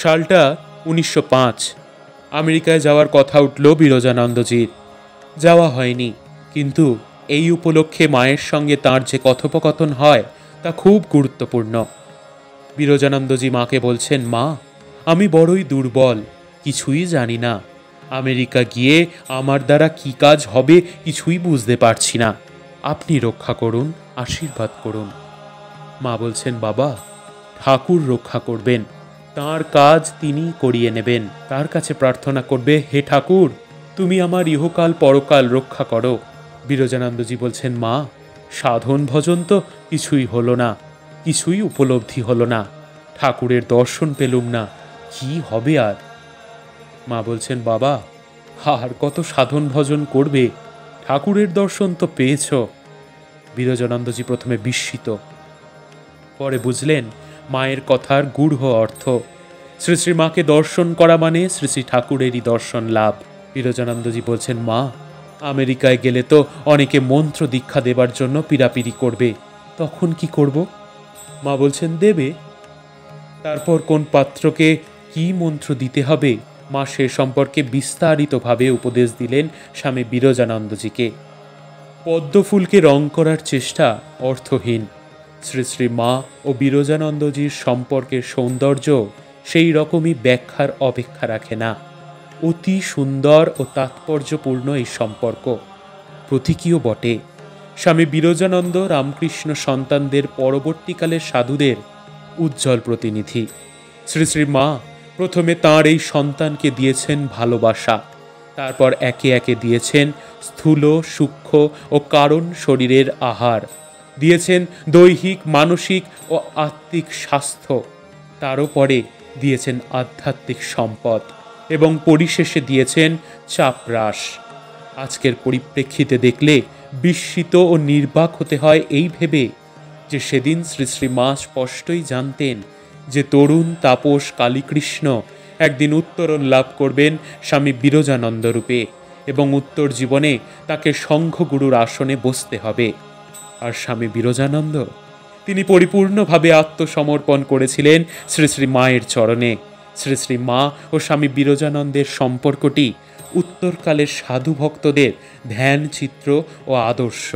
সালটা 1905। আমেরিকায় যাওয়ার কথা উঠল বিরজানন্দজির। যাওয়া হয়নি, কিন্তু এই উপলক্ষে মায়ের সঙ্গে তার যে কথোপকথন হয় তা খুব গুরুত্বপূর্ণ। বিরজানন্দজি মাকে বলছেন, মা, আমি বড়ই দুর্বল, কিছুই জানি না। আমেরিকা গিয়ে আমার দ্বারা কি কাজ হবে কিছুই বুঝতে পারছি না। আপনি রক্ষা করুন, আশীর্বাদ করুন। মা বলছেন, বাবা, ঠাকুর রক্ষা করবেন, তাঁর কাজ তিনি করিয়ে নেবেন। তার কাছে প্রার্থনা করবে, হে ঠাকুর, তুমি আমার ইহকাল পরকাল রক্ষা করো। বিরজানন্দজি বলছেন, মা, সাধন ভজন তো কিছুই হলো না, কিছুই উপলব্ধি হলো না, ঠাকুরের দর্শন পেলুম না, কি হবে আর? মা বলছেন, বাবা, আর কত সাধন ভজন করবে, ঠাকুরের দর্শন তো পেয়েছ। বিরজানন্দজি প্রথমে বিস্মিত, পরে বুঝলেন মায়ের কথার গূঢ় অর্থ। শ্রী শ্রী মাকে দর্শন করা মানে শ্রী শ্রী ঠাকুরেরই দর্শন লাভ। বিরজানন্দজি বলছেন, মা, আমেরিকায় গেলে তো অনেকে মন্ত্র দীক্ষা দেবার জন্য পিড়াপিড়ি করবে, তখন কি করব? মা বলছেন, দেবে। তারপর কোন পাত্রকে কি মন্ত্র দিতে হবে মা সে সম্পর্কে বিস্তারিতভাবে উপদেশ দিলেন স্বামী বিরজানন্দজিকে। পদ্মফুলকে রং করার চেষ্টা অর্থহীন। শ্রী শ্রী মা ও বিরজানন্দজির সম্পর্কের সৌন্দর্য সেই রকমই ব্যাখ্যার অপেক্ষা রাখে না। অতি সুন্দর ও তাৎপর্যপূর্ণ এই সম্পর্ক, প্রতীকীয় বটে। স্বামী বিরজানন্দ রামকৃষ্ণ সন্তানদের পরবর্তীকালের সাধুদের উজ্জ্বল প্রতিনিধি। শ্রী শ্রী মা প্রথমে তাঁর এই সন্তানকে দিয়েছেন ভালোবাসা, তারপর একে একে দিয়েছেন স্থূল, সূক্ষ্ম ও কারণ শরীরের আহার, দিয়েছেন দৈহিক, মানসিক ও আত্মিক স্বাস্থ্য, তারও পরে দিয়েছেন আধ্যাত্মিক সম্পদ এবং পরিশেষে দিয়েছেন চাপরাস। আজকের পরিপ্রেক্ষিতে দেখলে বিস্মিত ও নির্বাক হতে হয় এই ভেবে যে সেদিন শ্রী শ্রী মা স্পষ্টই জানতেন যে তরুণ তাপস কালীকৃষ্ণ একদিন উত্তরণ লাভ করবেন স্বামী বিরজানন্দ রূপে, এবং উত্তর জীবনে তাকে সংঘগুরুর আসনে বসতে হবে। আর স্বামী বিরজানন্দ, তিনি পরিপূর্ণভাবে আত্মসমর্পণ করেছিলেন শ্রী শ্রী মায়ের চরণে। শ্রী শ্রী মা ও স্বামী বিরজানন্দের সম্পর্কটি উত্তরকালের সাধু ভক্তদের ধ্যান চিত্র ও আদর্শ।